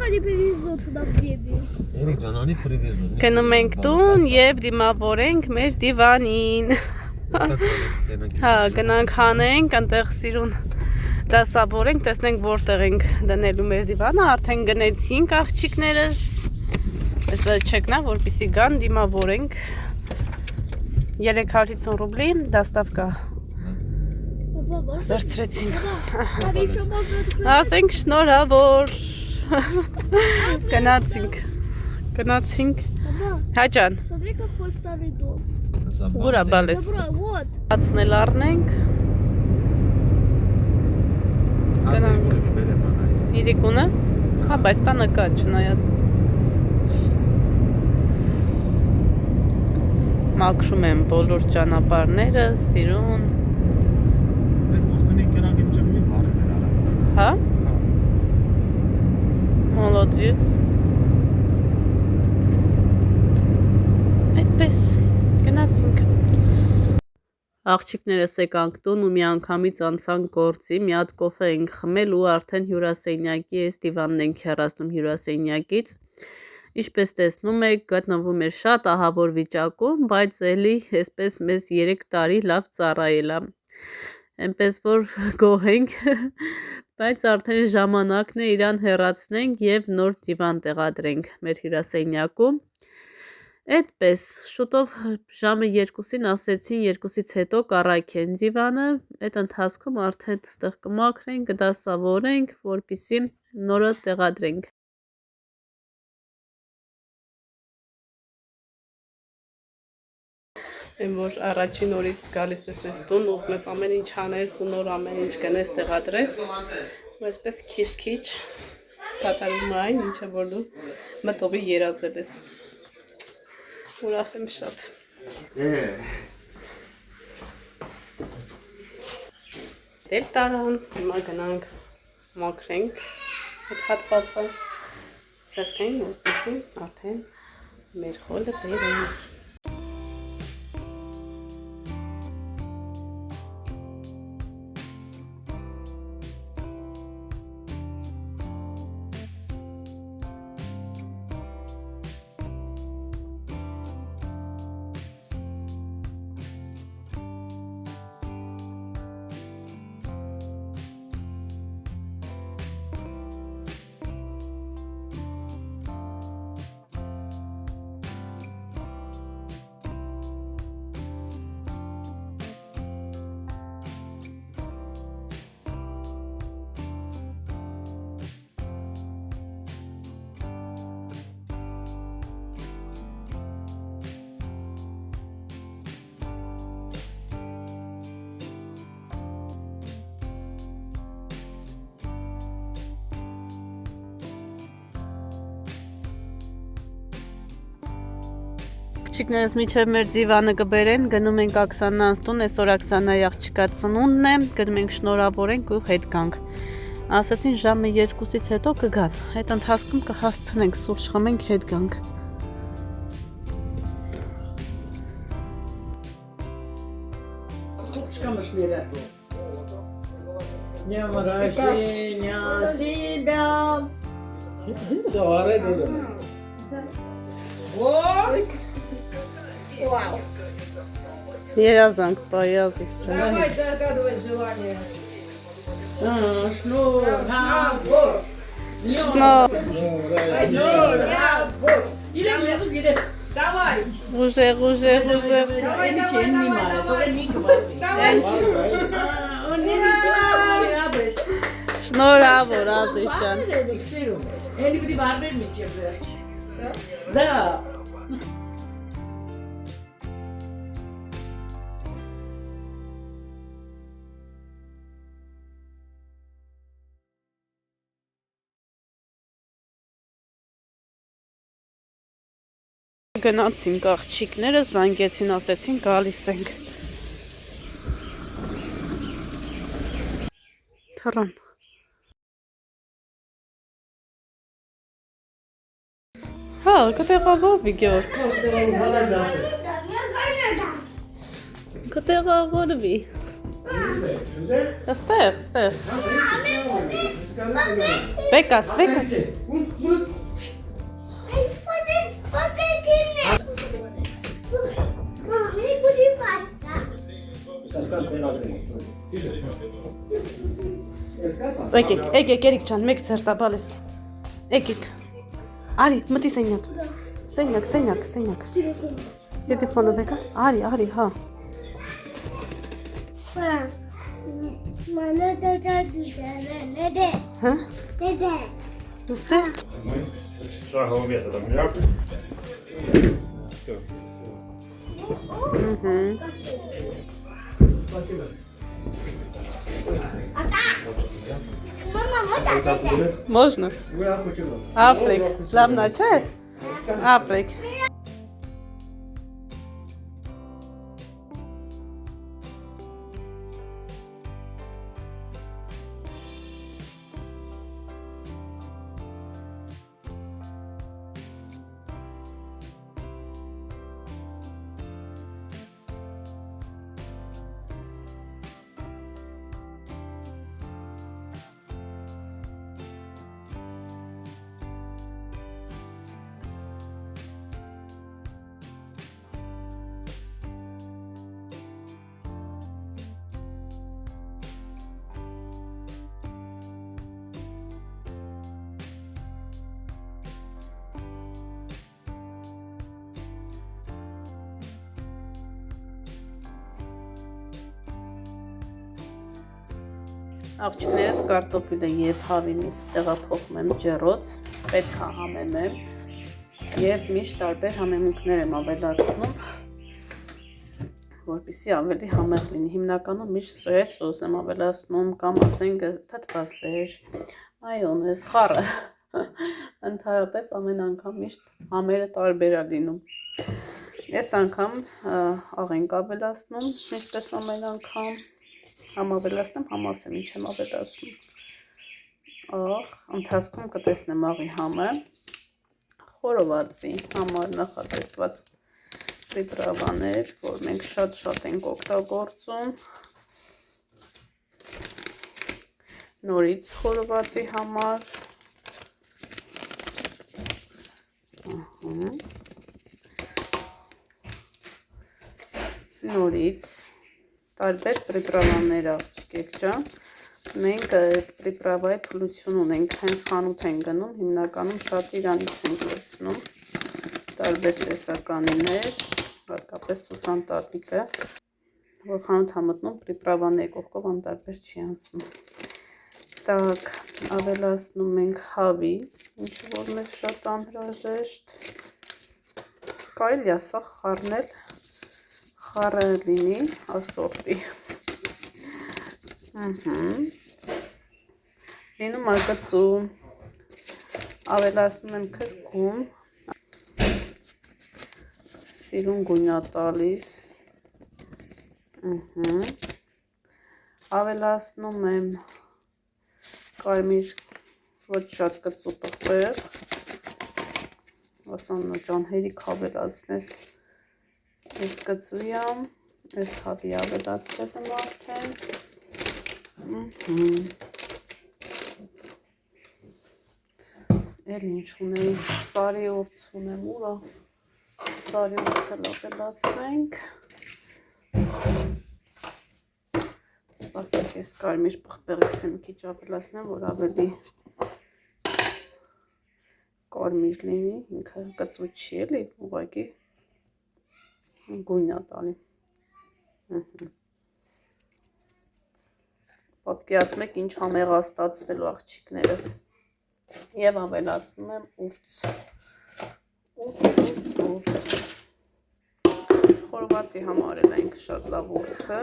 они привезут сюда в беде? Երեք ջան, անի привезут. Գնում ենք տուն եւ դիմավորենք մեր դիվանին։ Հա, գնանք հանենք, այնտեղ սիրուն դասավորենք, տեսնենք որտեղ ենք դնելու մեր դիվանը, արդեն գնեցինք աղջիկներս։ Այսա չեկնա, որպեսզի գան դիմավորենք։ 350 ռուբլի դաստավկա վերցրեցին։ Ասենք շնորհավոր։ Գնացինք։ Հա ջան։ Смотри, какой старый дом. Ուրա բալես։ Вот. Ացնել առնենք։ Գնանք։ Իրիկունը։ Հա, բայց տանը կա, չնայած։ Մաքրում եմ բոլոր ճանապարհները, սիրուն։ Հա։ Молодец։ Այդպես գնացինք։ Աղջիկներս եկանք տուն ու միանգամից անցանք գործի, մի հատ կոֆե ենք խմել ու արդեն հյուրասենյակի այս դիվանն ենք հեռացնում հյուրասենյակից։ Ինչպես տեսնում եք, գտնվում է շատ ահավոր վիճակում, բայց էլի այսպես մեզ 3 տարի լավ ծառայել է։ Այնպես որ գոհ ենք, բայց արդեն ժամանակն է իրան հեռացնենք եւ նոր դիվան տեղադրենք մեր հյուրասենյակում։ Այդպես շուտով ժամը 2-ին ասեցին 2-ից հետո կառաքեն դիվանը, այդ ընթացքում արդեն այդտեղ կմաքրենք, կդասավորենք, որպեսզի նորը տեղադրենք։ Եմ որ առաջին օրից գալիս ես այս տուն, ուզում ես ամեն ինչ անես ու նոր ամեն ինչ գնես տեղադրես, ու այսպես քիչ կատարում այն, ինչը որ դու մտովի երազել ես։ Ուրախ եմ շատ։ Դել տարան, հիմա գնանք մաքրենք այդ հատվածը, սրտենք, որպեսզի արդեն մեր խոլը բերենք։ Աղջիկներս միջև մեր դիվանը կբերեն, գնում ենք Աքսանանց տուն, այսօր Աքսանայի աղջիկա ծնունդն է, գնում ենք շնորհավորենք ու հետ գանք։ Ասացին ժամը 2-ից հետո կգան, այդ ընթացքում կհասցնենք սուրճ խմենք, հետ գանք։ Днем рождения тебя! Вау! Երազանք, պայազից ջան։ Давай загадывать желание. Шнурабор! Шнурабор! Иди, давай! Ուժեղ։ Давай! Շնորհավոր Ազիզ ջան։ Էլի պիտի բարբեր միջև վերջ։ Դա։ Գնացինք աղջիկները, զանգեցին, ասեցին գալիս ենք։ Թռան։ Հա, կտեղավորվի Գյորգ։ Կտեղավորվի։ Ստեղ։ Բեկաց։ Եկեք, Երիկ ջան, մեկ ծերտա բալես։ Եկեք։ Արի, մտի սենյակ։ Սենյակ։ Տելեֆոնը վեկա։ Արի, հա։ Մանը դե։ Հա։ Դե։ Ստեղ։ Шагового метода. Все. Мама, вот это. Можно? Аплик. Ладно, че? Аплик. Աղջիկներս կարտոֆիլը եւ հավինիս տեղափոխում եմ ջեռոց, պետք է համեմեմ եւ միշտ տարբեր համեմունքներ եմ ավելացնում, որպեսզի ավելի համեղ լինի։ Հիմնականում միշտ սոյա սոս եմ ավելացնում կամ ասենք թթվասեր, մայոնեզ, խառը։ Ընդհանրապես ամեն անգամ միշտ համերը տարբեր է լինում։ Այս անգամ աղենք ավելացնում, ինչպես ամեն անգամ Համ ավելացնեմ, համ ասեմ ինչ եմ ավելացնում։ Ընթացքում կտեսնեմ աղի համը, խորովածի համար նախատեսված պրիպրավաներ, որ մենք շատ ենք օգտագործում։ Նորից խորովածի համար։ Նորից տարբեր պրիպրավաներ աղջիկեք ջան, մենք այս պրիպրավայի փլություն ունենք, հենց խանութ են գնում, հիմնականում շատ իրանից ենք վերցնում, տարբեր տեսականիներ, հատկապես սուսանտատիկը, որ խանութ համտնում պրիպրավաների կողքով անտարբեր չի անցնում։ Так, ավելացնում ենք հավի, ինչը որ մեզ շատ անհրաժեշտ, կարելի է սա խառնել, խառը լինի ասորտի։ Լինում արկծու, ավելացնում եմ քրքում, սիրուն գույնա տալիս, ավելացնում եմ կարմիր ոչ շատ կծու պղպեղ, ասաննա ջան հերիք ավելացնես, Ես կծույամ, ես հավի ավելացրել եմ արդեն, էլ ինչ ունեի, սարի ուրց ունեմ, ուրա, սարի ուրց էլ ավելացնենք, սպասեք ես կարմիր պղպեղից եմ քիչ ավելացնեմ, որ ավելի կարմիր լինի, ինքը կծու չի էլի, ուղղակի գույնա տալի։ Պատկերացնեք ինչ համեղաստացվելու աղջիկներս։ Եվ ավելացնում եմ ուրց։ Խորովածի համար էլ ենք շատ լավ ուրցը։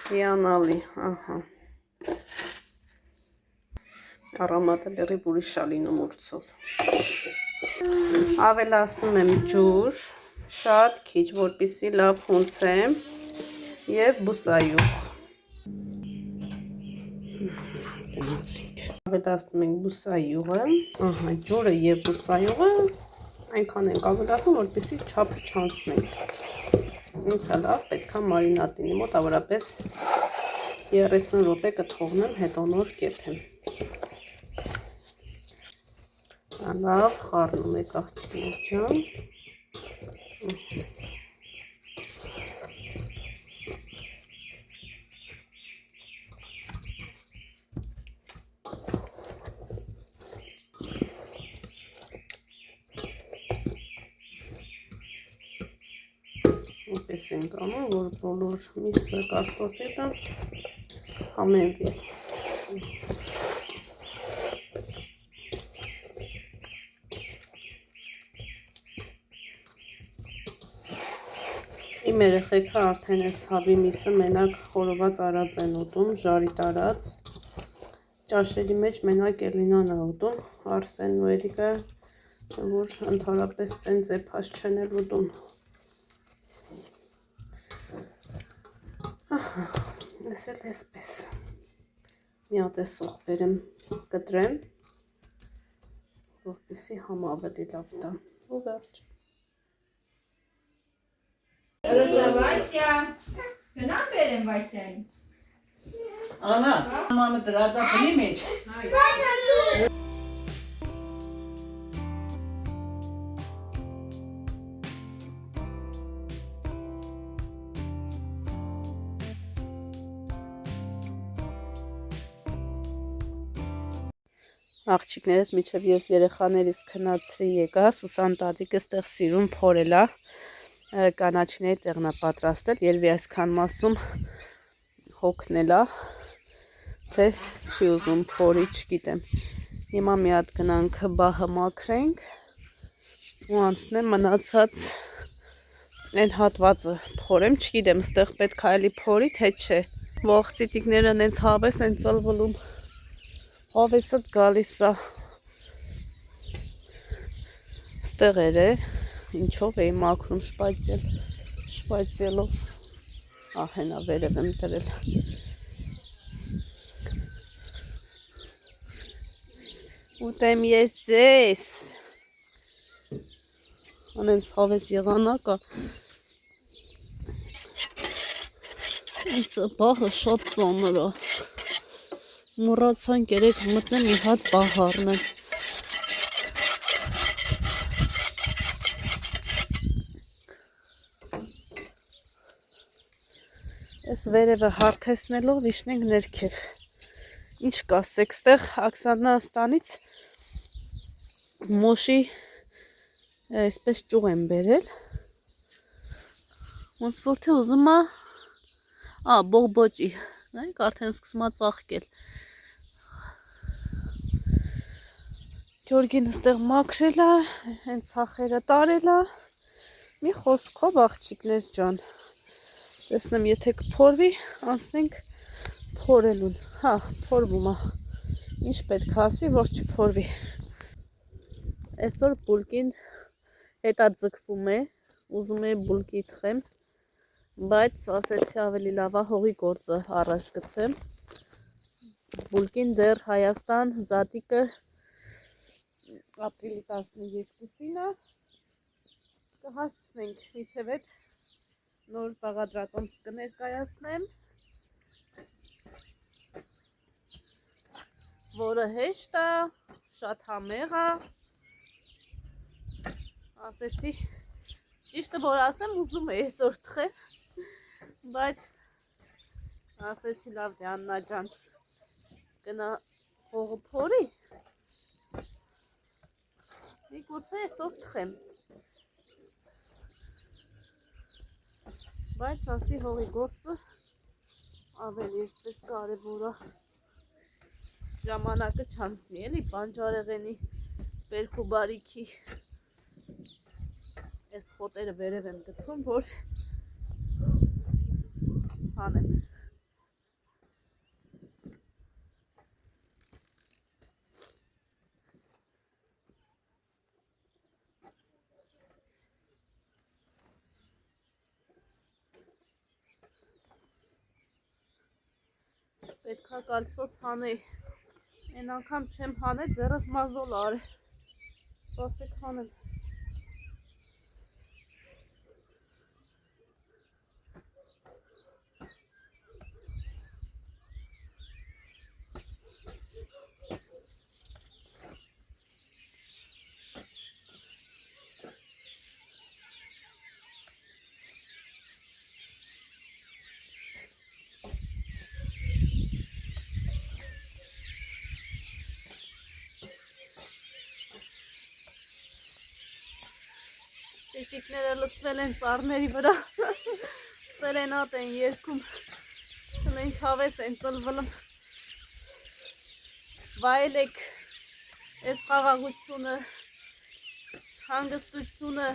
Հիանալի, ահա։ Արամատը լրիվ ուրիշ է լինում ուրցով։ Ավելացնում եմ ջուր։ Շատ քիչ, որպեսզի լավ հունցեմ և բուսայուղ։ Ավելացնում ենք բուսայուղը, ջուրը և բուսայուղը այնքան ենք ավելացնում, որպեսզի չափը չանցնենք։ Ինքը լավ պետք է մարինատ լինի, մոտավորապես 30 րոպե կթողնեմ, հետո նոր կեփեմ։ Լավ խառնում եք աղջիկներ ջան։ Այնպես ենք անում, որ բոլոր միսը կարտոֆիլը համենվի։ Իմ երեխեքը արդեն այս հավի միսը մենակ խորոված արած են ուտում, ժարի տարած, ճաշերի մեջ մենակ Էլինան է ուտում, Արսենն ու Էրիկը, որ ընդհանրապես տենց էփաշ չեն էլ ուտում։ Ես էլ էսպես մի հատ էսող բերեմ կտրեմ, որպեսզի համ ավելի լավ տա, ու վերջ։ Վասյա, գնամ բերեմ Վասյային։ Անա, մամը դրած է բնի մեջ։ Աղջիկներս միջև ես երեխաներիս քնացրի եկա, Սուսան տատիկը ստեղ սիրուն փորելա, կանաչիների տեղն է պատրաստել, երևի այսքան մասում հոգնելա, թե չի ուզում փորի, չգիտեմ։ Հիմա մի հատ գնանք բահը մաքրենք ու անցնեմ մնացած այն հատվածը փորեմ, չգիտեմ, ստեղ պետք է էլի փորի, թե չէ։ Ող ծիտիկները նենց հավես են ծլվլում, հավեսդ գալիս է, ստեղեր է, ինչով էի մաքրում շպայծելով, ահենա վերև եմ տրել։ Ուտեմ ես ձեզ, անենց հավես եղանակ է, ինձ բաղը շատ ծանր է, մոռացանք երեկ մտնեմ մի հատ բաղ առնել։ Այս վերևը հարթեսնելով իշնենք ներքև։ Ինչ կասեք, ստեղ Աքսանաստանից մոշի այսպես ճուղ եմ բերել։ Ոնց որ թե ուզում է, բողբոջի, նայեք արդեն սկսում է ծաղկել։ Գյորգին ստեղ մաքրել է, հենց ցախերը տարել է։ Մի խոսքով աղջիկներ ջան։ Տեսնեմ, եթե կփորվի, անցնենք փորելուն։ Հա, փորվում է։ Ինչ պետք է ասի, որ չփորվի։ Այսօր բուլկին հետաձգվում է, ուզում է բուլկի թխեմ, բայց ասեցի ավելի լավ է հողի գործը առաջ գցեմ։ Բուլկին դեռ Հայաստան զատիկը ապրիլի 12-ին է, կհասցնենք մինչև այդ նոր բաղադրատոմս կներկայացնեմ, որը հեշտ է, շատ համեղ է, ասեցի, ճիշտը որ ասեմ ուզում է այսօր թխեմ, բայց ասեցի լավ դե Աննա ջան, գնա հողը փորի, գուցե այսօր թխեմ, բայց ասի հողի գործը ավելի այսպես կարևոր է, ժամանակը չանցնի էլի բանջարեղենի բերք ու բարիքի, այս խոտերը վերև եմ գցում, որ հանեմ։ Պետքա կալցոս հանեի, են անգամ չեմ հանել, ձերս մազոլ արե, սպասեք հանեմ։ Տիկները լցվել են ծառների վրա։ Սերենատ են երգում։ Մենք հավես են ծլվլում։ Վայելեք այս խաղաղությունը, հանգստությունը։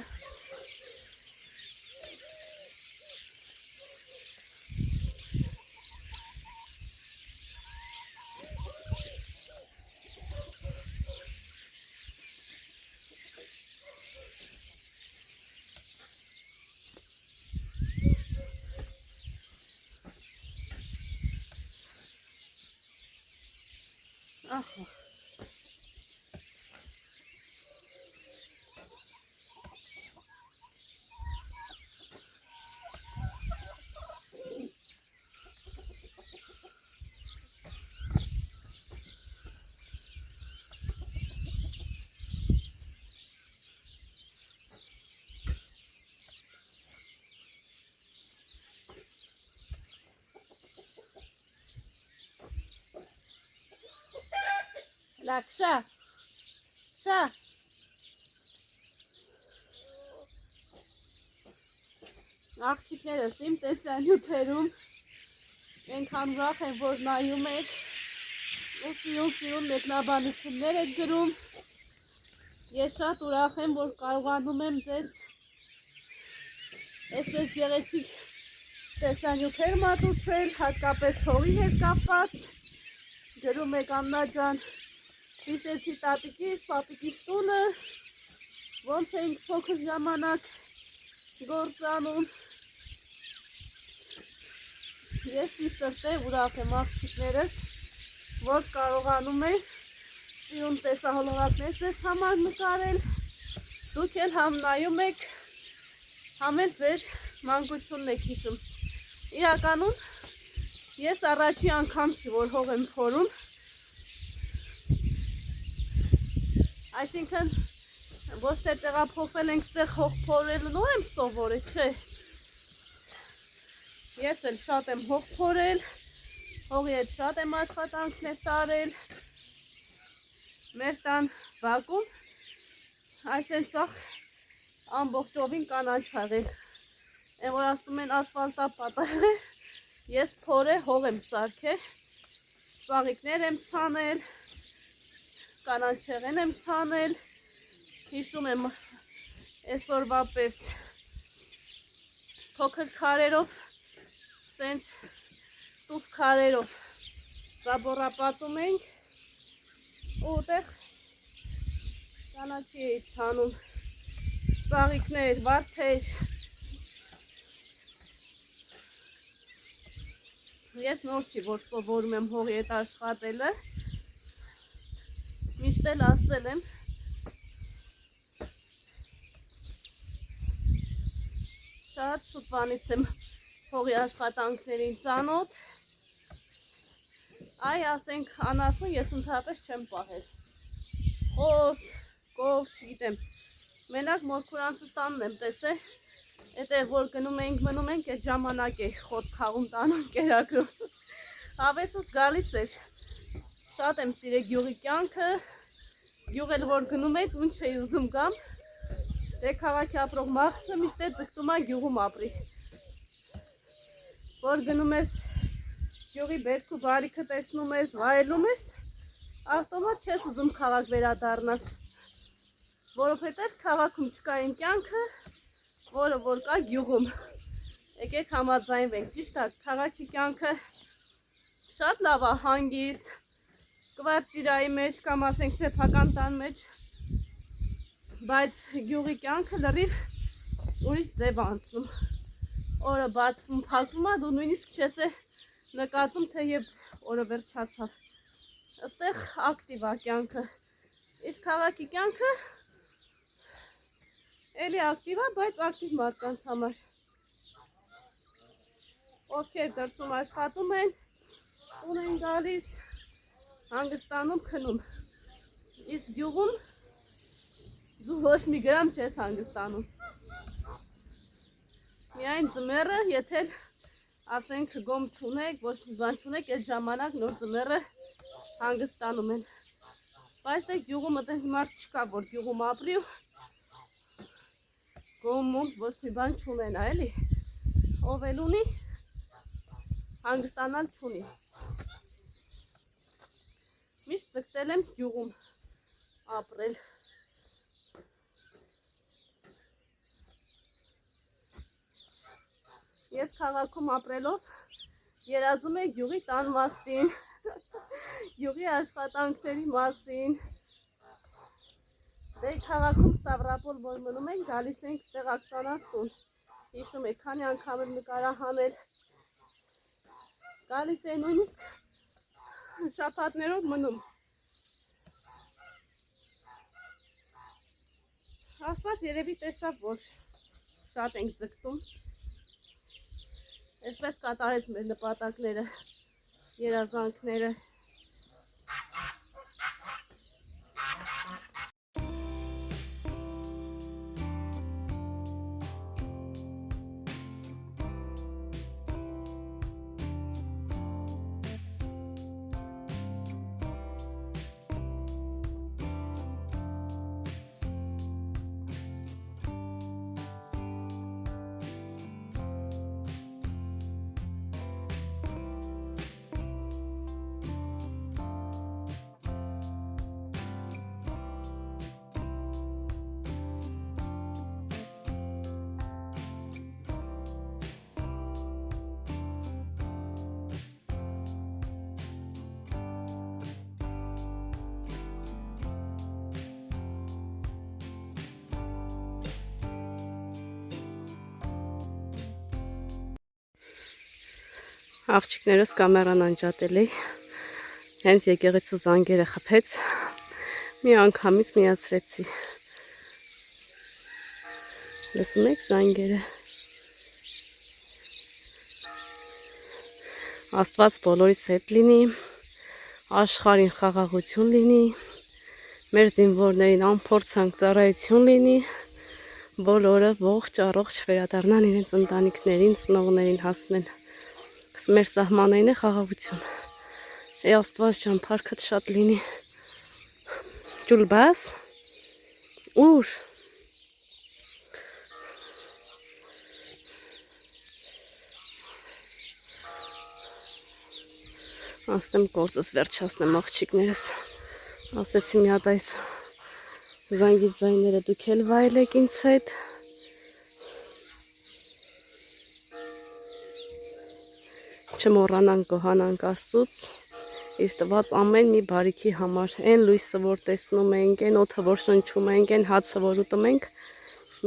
Ահա։ Լաքշա։ Շա։ Աղջիկներս իմ տեսանյութերում այնքան ուրախ են, որ նայում եք ու սիրուն մեկնաբանություններ եք գրում։ Ես շատ ուրախ եմ, որ կարողանում եմ ձեզ այսպես գեղեցիկ տեսանյութեր մատուցել, հատկապես հողի հետ կապված։ Գրում եք Աննա ջան, հիշեցի տատիկիս, պապիկիս տունը, ոնց ենք փոքր ժամանակ գործանում։ Ես իսրտե ուրախ եմ աղջիկներս, որ կարողանում եք սիրուն տեսահոլովակներ ձեզ համար նկարել։ Դուք էլ համ նայում եք, համ էլ ձեր մանկությունն եք հիշում։ Իրականում ես առաջի անգամ չի, որ հող եմ փորում։ Այսինքն ոչ թե տեղափոխվել ենք ստեղ հող փորելը նոր եմ սովորել, չէ։ Ես էլ շատ եմ հող փորել, հողի հետ շատ եմ աշխատանքներ տարել։ Մեր տան բակում այսեն սաղ ամբողջովին կանաչաղ է։ Են որ ասում են ասֆալտապատար է, ես փորե հող եմ սարքել, ծաղիկներ եմ ցանել, կանաչեղեն եմ ցանել, հիշում եմ այսօրվա պես փոքր քարերով, սենց տուփ քարերով զաբորապատում ենք ու ուտեղ կանաչի էի ցանում, ծաղիկներ, վարդեր։ Ես նոր չի, որ սովորում եմ հողի հետ աշխատելը, միշտ էլ ասել եմ, շատ շուտվանից եմ հողի աշխատանքներին ծանոթ, այ ասենք անասուն ես ընդհանրապես չեմ պահել, խոս, կով, չգիտեմ, մենակ մորքուրանցս տանն եմ տեսել, էտեղ որ գնում ենք, մնում ենք, այդ ժամանակ է խոտ քաղում տանում կերակրում, հավեսս գալիս էր, շատ եմ սիրել գյուղի կյանքը, գյուղ էլ որ գնում եք, ուն չէի ուզում գամ, դե քաղաքի ապրող մարդը միշտ է ձգտում է գյուղում ապրի, որ գնում ես գյուղի բերք ու բարիքը տեսնում ես, վայելում ես, ավտոմատ չես ուզում քաղաք վերադառնաս, որովհետև քաղաքում չկա այն կյանքը, որը որ կա գյուղում, եկեք համաձայնվենք, ճիշտ է, քաղաքի կյանքը շատ լավ է, հանգիստ, կվարտիրայի մեջ կամ ասենք սեփական տան մեջ, բայց գյուղի կյանքը լրիվ ուրիշ ձև անցնում, օրը բացվում, փակվում է, դու նույնիսկ չես է նկատում, թե երբ օրը վերջացավ, այստեղ ակտիվ է կյանքը, իսկ քաղաքի կյանքը էլի ակտիվ է, բայց ակտիվ մարդկանց համար, ովքեր դրսում աշխատում են, տուն են գալիս, հանգստանում քնում, իսկ գյուղում դու ոչ մի գրամ չես հանգստանում, միայն ձմեռը, եթե ասենք գոմ չունեք, ոչ մի բան չունեք, այդ ժամանակ նոր ձմեռը հանգստանում են, բայց դե գյուղում այդպես մարդ չկա, որ գյուղում ապրի ու գոմում ոչ մի բան չունենա, էլի։ Ով էլ ունի, հանգստանալ չունի։ Միշտ ձգտել եմ գյուղում ապրել։ Ես քաղաքում ապրելով երազում եմ գյուղի տան մասին, գյուղի աշխատանքների մասին։ Դե քաղաքում Ստավրապոլ որ մնում ենք, գալիս ենք ստեղ Աքսանաս տուն։ Հիշում եք, քանի անգամ եմ նկարահանել։ Գալիս է նույնիսկ շաբաթներով մնում։ Աստված երևի տեսավ, որ շատ ենք ձգտում։ Այսպես կատարեց մեր նպատակները, երազանքները։ Աղջիկներս կամերան անջատել էի, հենց եկեղեցու զանգերը խփեց, մի անգամից միացրեցի, լսում եք զանգերը, Աստված բոլորիս հետ լինի, աշխարհին խաղաղություն լինի, մեր զինվորներին անփորձանք ծառայություն լինի, բոլորը ողջ առողջ վերադառնան իրենց ընտանիքներին, ծնողներին հասնեն։ Մեր սահմանային է խաղաղություն։ Աստված ջան, փառքդ շատ լինի։ Ջուլբաս։ Ուր։ Ասեմ գործս վերջացնեմ աղջիկներս։ Ասեցի մի հատ այս զանգի ձայները դուք էլ վայելեք ինձ հետ։ Չմոռանանք գոհանանք Աստծուց իր տված ամեն մի բարիքի համար, այն լույսը, որ տեսնում ենք, այն օդը, որ շնչում ենք, այն հացը, որ ուտում ենք,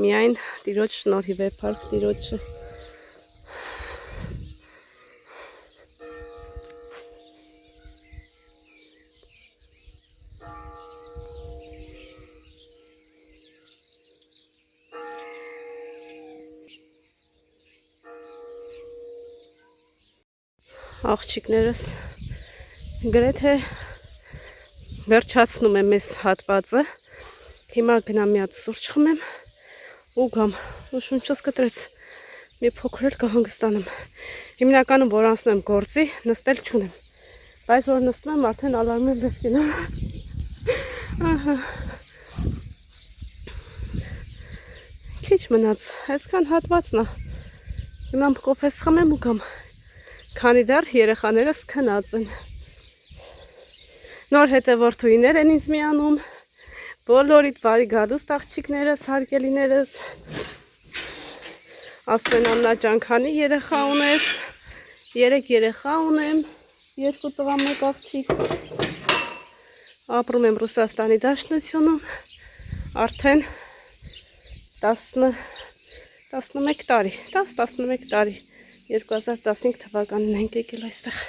միայն Տիրոջ շնորհիվ է, փառք Տիրոջը։ Աղջիկներս գրեթե վերջացնում եմ այս հատվածը, հիմա գնամ մի հատ սուրճ խմեմ ու գամ, ու շունչս կտրեց, մի փոքր էլ կհանգստանամ, հիմնականում որ անցնեմ գործի, նստել չունեմ, բայց որ նստում եմ արդեն ալարմը պետք է քիչ մնաց, այսքան հատվածն է, գնամ կոֆես խմեմ ու գամ, քանի դեռ երեխաներս քնած են։ Նոր հետևորդուհիներ են ինձ միանում, բոլորիդ բարի գալուստ աղջիկներս, հարգելիներս, ասում են Աննա ջան, քանի երեխա ունես, 3 երեխա ունեմ, 2 տղա, 1 աղջիկ, ապրում եմ Ռուսաստանի Դաշնությունում, արդեն 11 տարի, 10-11 տարի, 2015 թվականին ենք եկել այստեղ։